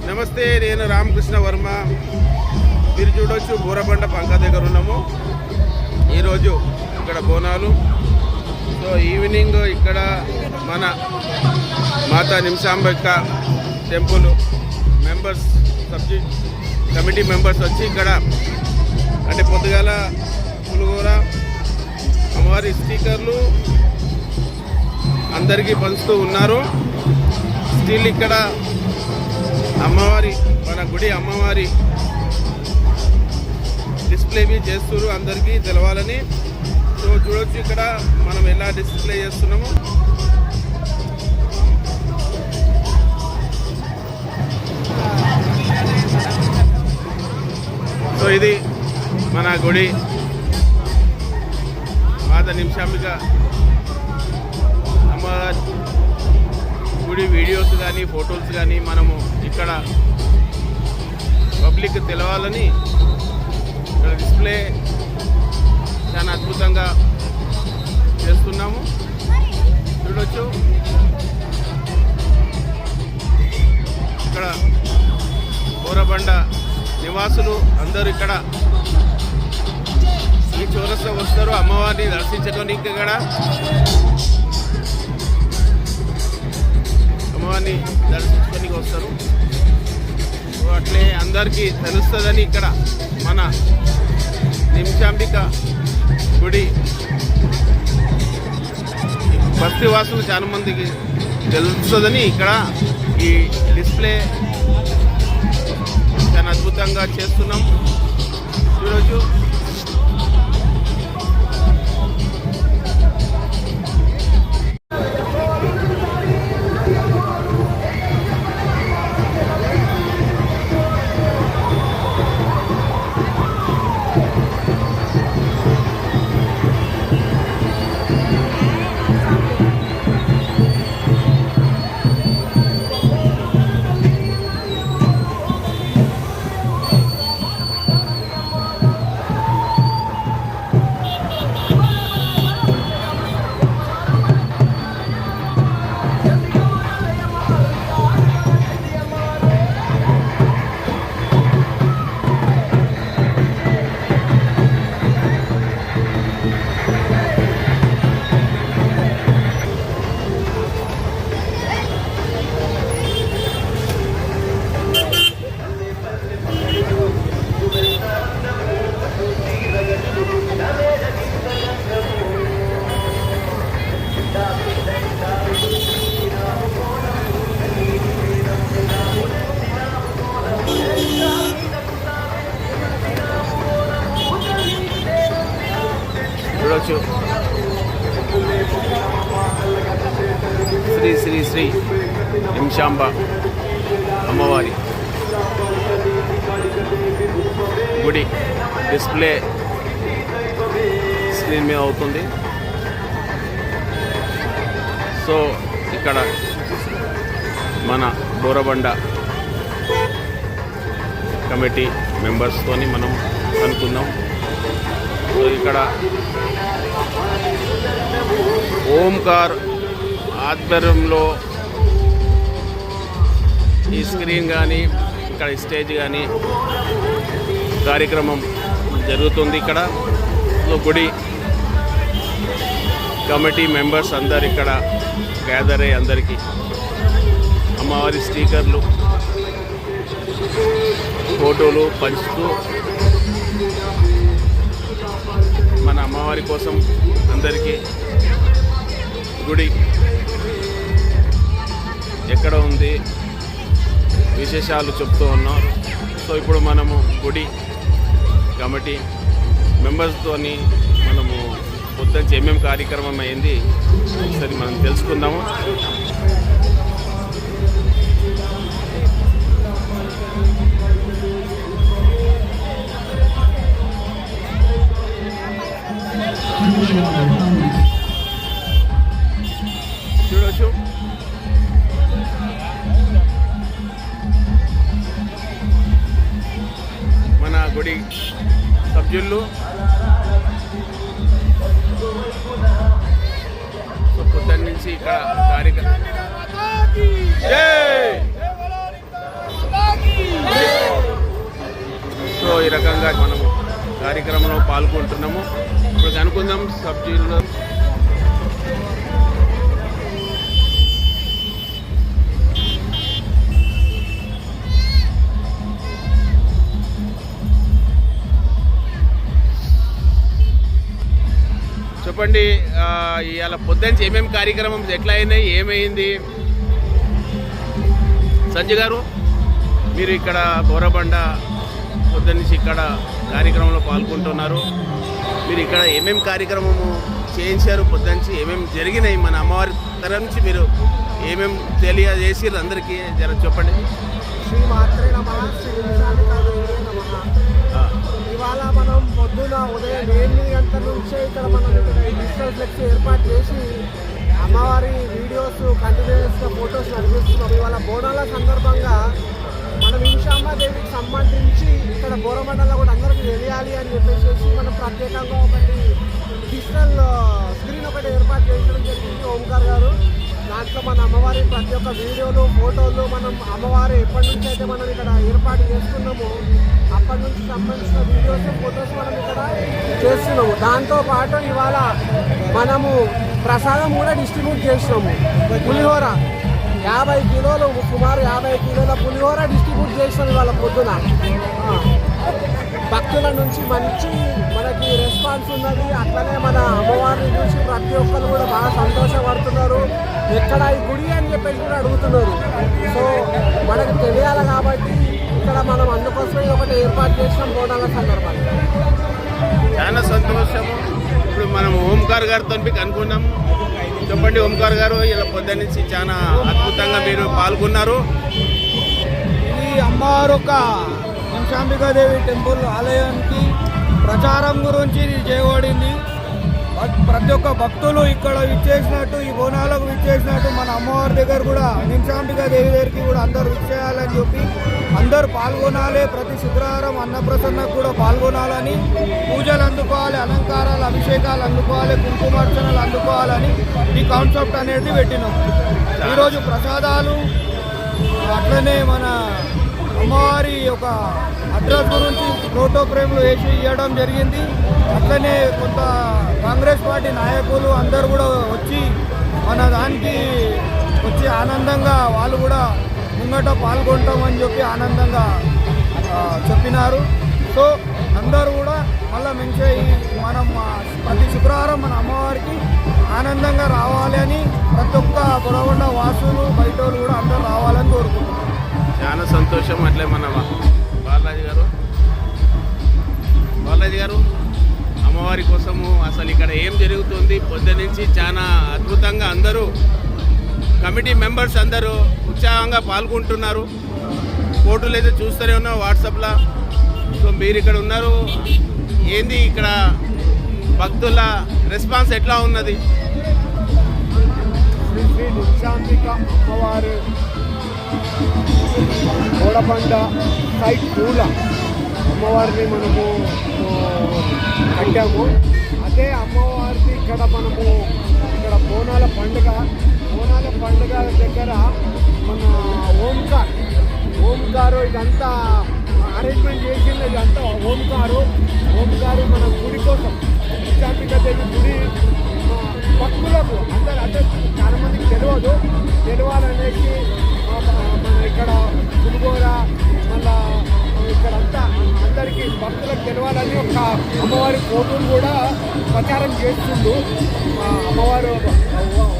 నమస్తే, నేను రామకృష్ణ వర్మ. మీరు చూడొచ్చు బోరబండ పంక దగ్గర ఉన్నాము. ఈరోజు ఇక్కడ బోనాలు. సో ఈవినింగ్ ఇక్కడ మన Mata Nimishambika temple members, subject committee members వచ్చి ఇక్కడ అంటే పొద్దుగాల పులిహోర అమ్మవారి స్టిక్కర్లు అందరికీ పంచుతూ ఉన్నారు. స్టిల్ ఇక్కడ అమ్మవారి మన గుడి అమ్మవారి డిస్ప్లే చేస్తున్నారు, అందరికీ తెలవాలని. సో చూడొచ్చు ఇక్కడ మనం ఎలా డిస్ప్లే చేస్తున్నాము. సో ఇది మన గుడి మాతా నిమిషాంబిక అమ్మవారి గుడి వీడియోస్ కానీ ఫొటోస్ కానీ మనము ఇక్కడ పబ్లిక్ తెలవాలని ఇక్కడ డిస్ప్లే చాలా అద్భుతంగా చేస్తున్నాము. చూడొచ్చు ఇక్కడ బోరబండ నివాసులు అందరూ ఇక్కడ ఈ చౌరస్తా వస్తారు అమ్మవారిని దర్శించడానికి. ఇక్కడ అమ్మవారిని దర్శించుకోనికి వస్తారు. అట్లే అందరికీ తెలుస్తుందని ఇక్కడ మన నిమిషాంబిక గుడి బస్తీవాసులు చాలా మందికి తెలుస్తుందని ఇక్కడ ఈ డిస్ప్లే చాలా అద్భుతంగా చేస్తున్నాం. ఈరోజు శ్రీ శ్రీ శ్రీ నిమిషాంబ అమ్మవారి గుడి డిస్ప్లే స్క్రీన్ మీద అవుతుంది. సో ఇక్కడ మన బోరబండ కమిటీ మెంబర్స్తోని మనం అనుకుందాం. సో ఇక్కడ ఓంకార్ ఆధ్వర్యంలో ఈ స్క్రీన్ కానీ ఇక్కడ స్టేజ్ కానీ కార్యక్రమం జరుగుతుంది. ఇక్కడ గుడి కమిటీ మెంబర్స్ అందరు ఇక్కడ గ్యాదర్ అయ్యి అందరికీ అమ్మవారి స్టిక్కర్లు ఫోటోలు పంచుతూ మన అమ్మవారి కోసం అందరికీ గుడి ఎక్కడ ఉంది విశేషాలు చెప్తూ ఉన్నారు. సో ఇప్పుడు మనము గుడి కమిటీ మెంబర్స్తోని మనము పొద్దున్న ఏమేమి కార్యక్రమం అయింది ఒకసారి మనం తెలుసుకుందాము. చూడొచ్చు మన గుడి సభ్యులు పొద్దున్న నుంచి ఇక్కడ కార్యక్రమం సో ఈ రకంగా మనము కార్యక్రమంలో పాల్గొంటున్నాము. ఇప్పుడు కనుక్కుందాం సబ్జీలో. చెప్పండి, ఇవాళ పొద్దునుంచి ఏమేమి కార్యక్రమం ఎట్లా అయినాయి, ఏమైంది? సంజయ్ గారు, మీరు ఇక్కడ బోరబండ పొద్దున్నుంచి ఇక్కడ కార్యక్రమంలో పాల్గొంటున్నారు. మీరు ఇక్కడ ఏమేమి కార్యక్రమము చేయించారు, పొద్దున్నుంచి ఏమేమి జరిగినాయి, మన అమ్మవారి తరఫు నుంచి మీరు ఏమేమి తెలియజేసారు అందరికీ జర చెప్పండి. శ్రీ మాత్రే నమః, శ్రీ ఇవాళ మనం పొద్దున ఉదయం 8 గంటల నుంచే ఇక్కడ మనం డిజిటల్ ఫ్లెక్స్ ఏర్పాటు చేసి అమ్మవారి వీడియోస్ కంటిన్యూస్గా ఫొటోస్ నడిపిస్తున్నాం. ఇవాళ బోనాల సందర్భంగా మనం ఈశాంబాదేవికి సంబంధించి ఇక్కడ బోరమండలంలో కూడా అందరికీ తెలియాలి అని చెప్పేసి మనం ప్రత్యేకంగా ఒకటి డిజిటల్ స్క్రీన్ ఒకటి ఏర్పాటు చేయడం జరిగింది ఓంకార్ గారు. దాంట్లో మన అమ్మవారి ప్రతి ఒక్క వీడియోలు ఫోటోలు మనం అమ్మవారి ఎప్పటి నుంచి అయితే మనం ఇక్కడ ఏర్పాటు చేసుకున్నామో అప్పటి నుంచి సంబంధించిన వీడియోస్ ఫొటోస్ మనం ఇక్కడ చేస్తున్నాము. దాంతోపాటు ఇవాళ మనము ప్రసాదం కూడా డిస్ట్రిబ్యూట్ చేసినాము. పులిహోర 50 కిలోలు, సుమారు 50 కిలోల పులిహోర డిస్ట్రిబ్యూట్ చేసినాం ఇవాళ పొద్దున. భక్తుల నుంచి మంచి మనకి రెస్పాన్స్ ఉన్నది. అట్లనే మన అమ్మవారిని చూసి ప్రతి ఒక్కరు కూడా బాగా సంతోషపడుతున్నారు. ఎక్కడ ఈ గుడి అని చెప్పేసి కూడా అడుగుతున్నారు. సో మనకు తెలియాలి కాబట్టి ఇక్కడ మనం అందుకోసమే ఒకటి ఏర్పాటు చేసినాం బోనాల సందర్భంగా. చాలా సంతోషము. ఇప్పుడు మనం ఓంకార్ గారితో అనుకున్నాము. చెప్పండి ఓంకార్ గారు, ఇలా పొద్దున్న నుంచి చాలా అద్భుతంగా మీరు పాల్గొన్నారు. ఇది అమ్మవారు ఒక నిమిషాంబికాదేవి టెంపుల్ ఆలయానికి ప్రచారం గురించి ఇది చేయబడింది. ప్రతి ఒక్క భక్తులు ఇక్కడ విచ్చేసినట్టు, ఈ బోనాలకు విచ్చేసినట్టు మన అమ్మవారి దగ్గర కూడా నిమిషాంబికాదేవి దగ్గరికి కూడా అందరూ విచ్చేయాలని చెప్పి అందరూ పాల్గొనాలి. ప్రతి శుక్రవారం అన్నప్రసన్నకు కూడా పాల్గొనాలని, పూజలు అందుకోవాలి, అలంకారాలు అభిషేకాలు అందుకోవాలి, కుంకుమార్చనలు అందుకోవాలని ఈ కాన్సెప్ట్ అనేది పెట్టినాం. ఈరోజు ప్రసాదాలు అట్లనే మన అమ్మవారి ఒక అడ్రస్ గురించి ఫోటో ఫ్రేమ్లు వేసి ఇవ్వడం జరిగింది. అట్లనే కొంత కాంగ్రెస్ పార్టీ నాయకులు అందరూ కూడా వచ్చి మన దానికి వచ్చి ఆనందంగా వాళ్ళు కూడా ముంగట పాల్గొంటామని చెప్పి ఆనందంగా చెప్పినారు. సో అందరూ కూడా మళ్ళీ మంచిగా మనం ప్రతి శుక్రవారం మన అమ్మవారికి ఆనందంగా రావాలి అని ప్రతి ఒక్క బోరబండ వాసులు బయట కూడా అందరూ రావాలని కోరుకుంటున్నాం. చాలా సంతోషం. అట్లే మన బాలాజీ గారు అమ్మవారి కోసము అసలు ఇక్కడ ఏం జరుగుతుంది, పొద్దున్న నుంచి చాలా అద్భుతంగా అందరూ కమిటీ మెంబర్స్ అందరూ ఉత్సాహంగా పాల్గొంటున్నారు. ఫోటోలు అయితే చూస్తూనే ఉన్నాం వాట్సాప్లో. సో మీరు ఇక్కడ ఉన్నారు, ఏంది ఇక్కడ భక్తుల రెస్పాన్స్ ఎట్లా ఉన్నది? శ్రీ శ్రీ నిశాంబిక అమ్మవారి బోరబండ సైట్ పూల అమ్మవారిని మనము కట్టాము. అదే అమ్మవారిని ఇక్కడ మనము ఇక్కడ బోనాల పండుగ దగ్గర మన ఓంకారు ఇదంతా అరేంజ్మెంట్ చేసింది. ఇదంతా ఓంకారు మన గుడి కోసం నిశాంబికాదేవి గుడి భక్తులకు అందరు అంటే చాలా మందికి తెలియాలనేసి మన ఇక్కడ పులిగోర మళ్ళా ఇక్కడంతా అందరికీ భక్తులకు తెలియాలని ఒక అమ్మవారి ఫోటోలు కూడా ప్రచారం చేస్తుండు. అమ్మవారు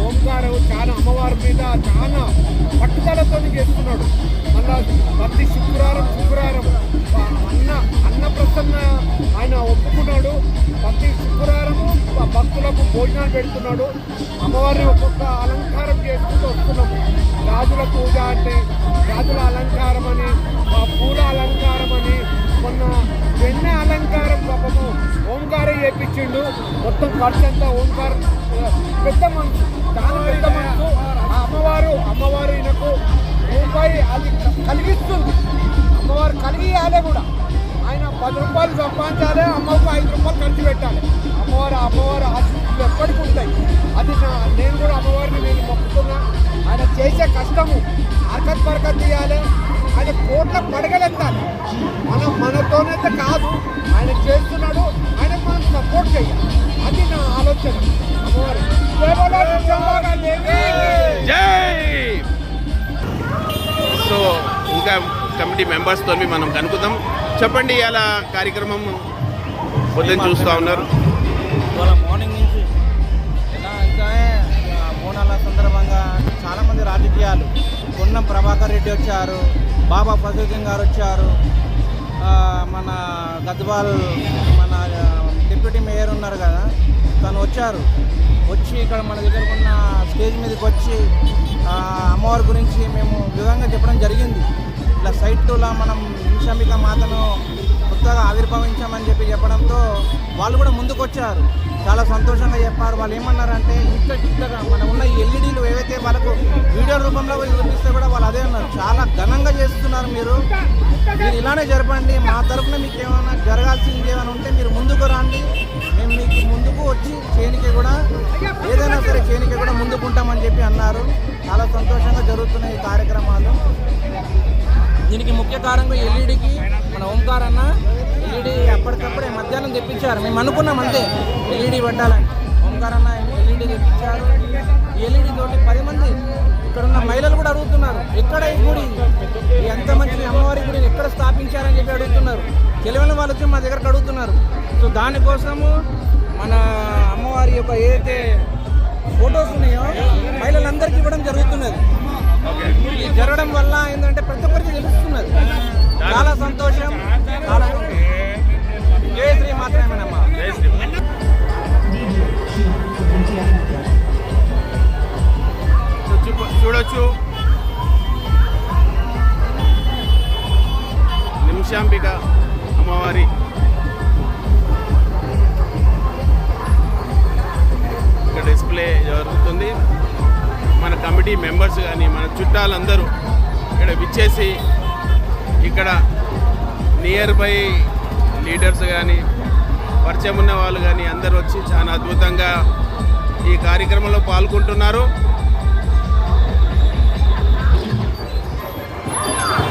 ఓంకారు చాలా అమ్మవారి మీద చాలా పట్టుదలతో చేస్తున్నాడు. మళ్ళా ప్రతి శుక్రవారం అన్నప్రసన్న ఆయన ఒప్పుకున్నాడు. ప్రతి శుక్రవారము భక్తులకు భోజనాలు పెడుతున్నాడు. అమ్మవారిని ఒక్కొక్క అలంకారం చేసుకుంటూ వస్తున్నాము. రాజుల పూజ అంటే రాజుల అలంకారం అని, పూల అలంకారం అని, మొన్న వెన్న అలంకారం పాపము ఓంకారం చేయించిండు. మొత్తం ఖర్చు అంతా ఓంకారం పెద్ద మనసు, చాలా పెద్ద మనసు. అమ్మవారు ఈయనకు రూపాయి అది కలిగిస్తుంది. అమ్మవారు కలిగియాలి కూడా. ఆయన 10 రూపాయలు సంపాదించాలి, అమ్మకు 5 రూపాయలు ఖర్చు పెట్టాలి. అమ్మవారు ఆశీస్సులు ఎప్పటికీ ఉంటాయి. అది నేను కూడా అమ్మవారిని మొక్కుతున్నా. ఆయన చేసే కష్టము బరకత్ తీయాలి. ఆయన కోట్ల పడగలెత్తాలి. మనతోనైతే కాదు, ఆయన చేస్తున్నాడు, ఆయన మనం సపోర్ట్ చేయాలి. అది నా ఆలోచన. జై. సో ఇంకా కమిటీ మెంబర్స్తో మనం కనుక్కుందాం. చెప్పండి, ఇలా కార్యక్రమం పొద్దున్న చూస్తూ ఉన్నారు. ఇవాళ మార్నింగ్ నుంచి ఎలా అంటే బోనాల సందర్భంగా చాలామంది రాజకీయాలు, పొన్నం ప్రభాకర్ రెడ్డి వచ్చారు, బాబా ఫజలుద్దీన్ గారు వచ్చారు, మన గద్వాల్ మన డిప్యూటీ మేయర్ ఉన్నారు కదా, తను వచ్చారు. వచ్చి ఇక్కడ మన దగ్గర ఉన్న స్టేజ్ మీదకి వచ్చి అమ్మవారి గురించి మేము వివరంగా చెప్పడం జరిగింది. ఇలా సైట్లా మనం నిమిషాంబిక మాతను కొత్తగా ఆవిర్భవించామని చెప్పడంతో వాళ్ళు కూడా ముందుకు వచ్చారు. చాలా సంతోషంగా చెప్పారు. వాళ్ళు ఏమన్నారంటే ఇంతగా మనం ఉన్న ఈ ఎల్ఈడీలు ఏవైతే వాళ్ళకు వీడియో రూపంలో చూపిస్తే కూడా వాళ్ళు అదే అన్నారు, చాలా ఘనంగా చేస్తున్నారు, మీరు ఇలానే జరపండి, మా తరఫున మీకు ఏమైనా జరగాల్సింది ఏమైనా ఉంటే మీరు ముందుకు రండి, మేము మీకు ముందుకు వచ్చి చేనికి కూడా ఏదైనా సరే చేనికి కూడా ముందుకుంటామని చెప్పి అన్నారు. చాలా సంతోషంగా జరుగుతున్నాయి ఈ కార్యక్రమాలు. దీనికి ముఖ్య కారణంగా ఎల్ఈడికి మన ఓంకార్ అన్న ఎల్ఈడి అప్పటికప్పుడే మధ్యాహ్నం తెప్పించారు. మేము అనుకున్నాం అంతే ఎల్ఈడి పెట్టాలని. ఓంకార్ అన్న ఎల్ఈడి తెప్పించారు. ఎల్ఈడి తోటి 10 మంది ఇక్కడ ఉన్న మహిళలు కూడా అడుగుతున్నారు, ఎక్కడ ఈ గుడి, ఎంత మంచి అమ్మవారి గుడిని ఎక్కడ స్థాపించారని చెప్పి అడుగుతున్నారు. తెలియని వాళ్ళు వచ్చి మా దగ్గరకు అడుగుతున్నారు. సో దానికోసము మన అమ్మవారి యొక్క ఏదైతే ఫొటోస్ ఉన్నాయో మహిళలందరికీ ఇవ్వడం జరుగుతున్నది. ఇది జరగడం వల్ల ఏంటంటే ప్రతి ఒక్కరికి తెలుస్తున్నది. చాలా సంతోషం. చాలా జయ శ్రీ మాత్రమేనమ్మా. చూడొచ్చు, నిమిషాంబిక అమ్మవారి ఇక్కడ డిస్ప్లే జరుగుతుంది. మన కమిటీ మెంబర్స్ కానీ మన చుట్టాలందరూ ఇక్కడ విచ్చేసి ఇక్కడ నియర్ బై లీడర్స్ కానీ పరిచయం ఉన్న వాళ్ళు కానీ అందరూ వచ్చి చాలా అద్భుతంగా ఈ కార్యక్రమంలో పాల్గొంటున్నారు.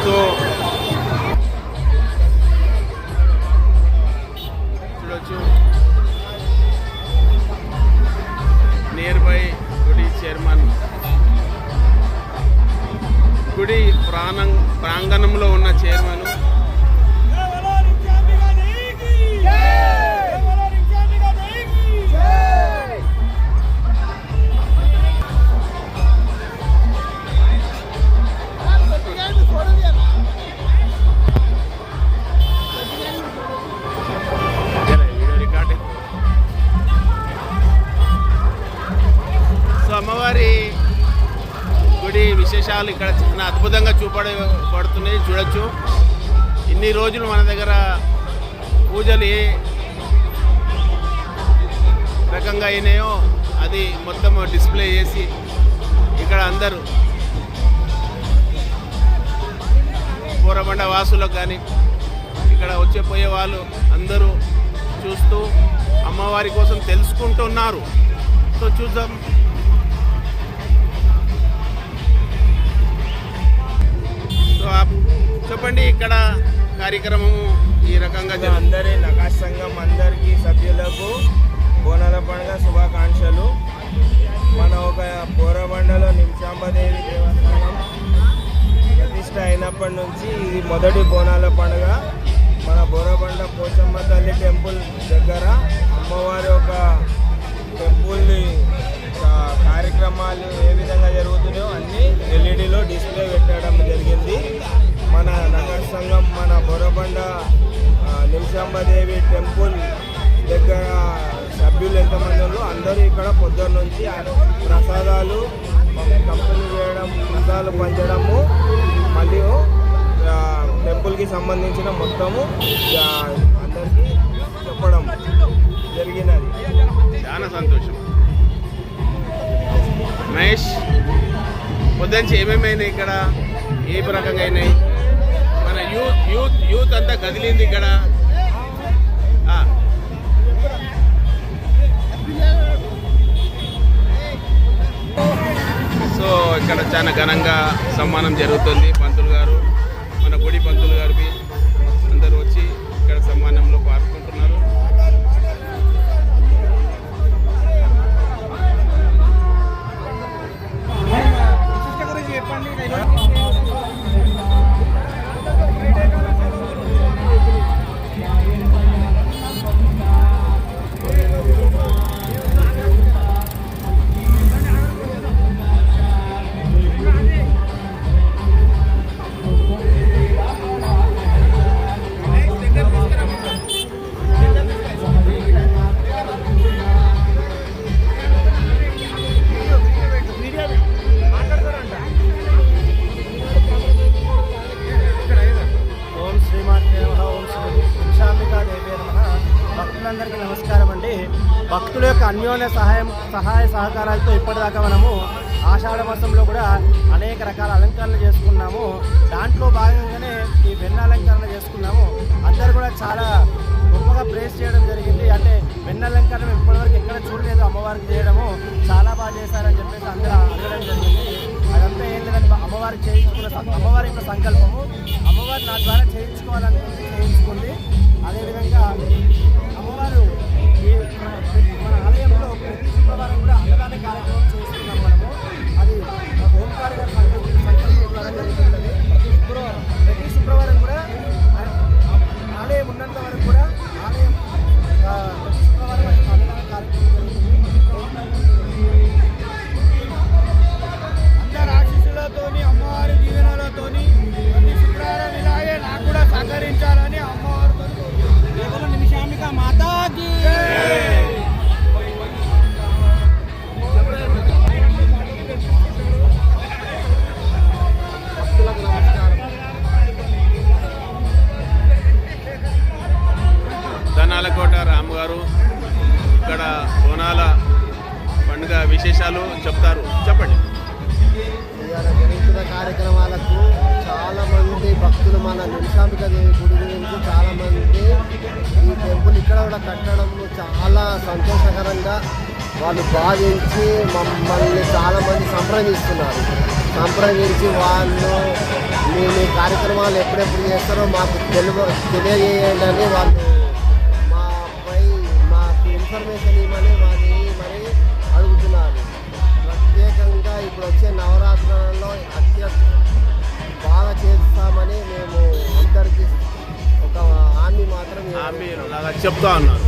సో చూడొచ్చు, నియర్ బై గుడి చైర్మన్, గుడి ప్రాంగణంలో ఉన్న చైర్మన్, అమ్మవారి గుడి విశేషాలు ఇక్కడ చాలా అద్భుతంగా చూపడబడుతున్నాయి. చూడొచ్చు, ఇన్ని రోజులు మన దగ్గర పూజలు ఏ రకంగా అయినాయో అది మొత్తం డిస్ప్లే చేసి ఇక్కడ అందరూ బోరబండ వాసులకు కానీ ఇక్కడ వచ్చే పోయే వాళ్ళు అందరూ చూస్తూ అమ్మవారి కోసం తెలుసుకుంటున్నారు. సో చూద్దాం. సో చెప్పండి, ఇక్కడ కార్యక్రమము ఈ రకంగా అందరి నకాష్ సంఘం అందరికీ సభ్యులకు బోనాల పండుగ శుభాకాంక్షలు. మన ఒక బోరబండలో నిమిషాంబదేవి దేవస్థానం ప్రతిష్ట అయినప్పటి నుంచి ఇది మొదటి బోనాల పండుగ. మన బోరబండ పోచమ్మ తల్లి టెంపుల్ దగ్గర అమ్మవారి ఒక టెంపుల్ని కార్యక్రమాలు ఏ విధంగా జరుగుతున్నాయో అన్నీ ఎల్ఈడిలో డిస్ప్లే పెట్టడం జరిగింది. మన నగర సంఘం మన బోరబండ నిమిషాంబదేవి టెంపుల్ దగ్గర సభ్యులు ఎంతమంది ఉన్నారో అందరూ ఇక్కడ పొద్దున్న నుంచి ప్రసాదాలు కంపెనీ చేయడం, ప్రసాదాలు పంచడము, మరియు టెంపుల్కి సంబంధించిన మొత్తము అందరికీ చెప్పడం జరిగినది. చాలా సంతోషం. మహేష్, పొద్దుంచి ఏమేమైనాయి ఇక్కడ, ఏ రకంగా అయినాయి? మన యూత్ అంతా కదిలింది ఇక్కడ. సో ఇక్కడ చాలా ఘనంగా సన్మానం జరుగుతుంది. పంతులు గారు భక్తులందరికీ నమస్కారం అండి. భక్తుల యొక్క అన్యోన్య సహాయ సహకారాలతో ఇప్పటిదాకా మనము ఆషాఢ మాసంలో కూడా అనేక రకాల అలంకరణలు చేసుకున్నాము. దాంట్లో భాగంగానే ఈ వెన్న అలంకరణ చేసుకున్నాము. అందరూ కూడా చాలా గొప్పగా ప్రేస్ చేయడం జరిగింది. అంటే వెన్న అలంకరణ ఇప్పటివరకు ఎక్కడ చూడలేదు, అమ్మవారికి చేయడము చాలా బాగా చేశారని చెప్పేసి అందరూ అడగడం జరిగింది. అదంతా ఏం లేదని అమ్మవారికి అమ్మవారి యొక్క సంకల్పము, అమ్మవారి నా ద్వారా చేయించుకోవాలనుకుంటే చేయించుకుంది. అదేవిధంగా అమ్మవారు మన ఆలయంలో ప్రతి శుక్రవారం కూడా అన్నదాన కార్యక్రమం చేస్తున్నాం మనము. అది ఓంకార గారి సంకల్పం జరుగుతుంది. ప్రతి శుక్రవారం కూడా ఆలయం ఉన్నంత వరకు కూడా ఆలయం ప్రతి శుక్రవారం అన్నదాన కార్యక్రమం జరుగుతుంది. అందరి ఆశీస్సులతోని అమ్మవారి దీవెనలతోని ప్రతి శుక్రవారం ఇలాగే నాకు కూడా సహకరించాలని అమ్మవారితో కేవలం నిమిషాంబిక మాతాకి ధనాలకోట రాము గారు ఇక్కడ బోనాల పండుగ విశేషాలు చెప్తారు. చెప్పండి. ఇవాళ జరుగుతున్న కార్యక్రమాలకు చాలామంది భక్తులు మన నిమిషాంబిక దేవి గుడి గురించి చాలామంది ఈ టెంపుల్ ఇక్కడ కూడా కట్టడం చాలా సంతోషకరంగా వాళ్ళు భావించి మమ్మల్ని చాలామంది సంప్రదిస్తున్నారు. సంప్రదించి వాళ్ళు మేము ఈ కార్యక్రమాలు ఎప్పుడెప్పుడు చేస్తారో మాకు తెలియజేయండి అని వాళ్ళు మాకు ఇన్ఫర్మేషన్ ఇవ్వమని మరి అడుగుతున్నారు. ప్రత్యేకంగా ఇప్పుడు వచ్చే నవరాత్రులలో బాగా చేస్తామని మేము అందరికీ ఒక హామీ మాత్రం చెప్తా ఉన్నారు.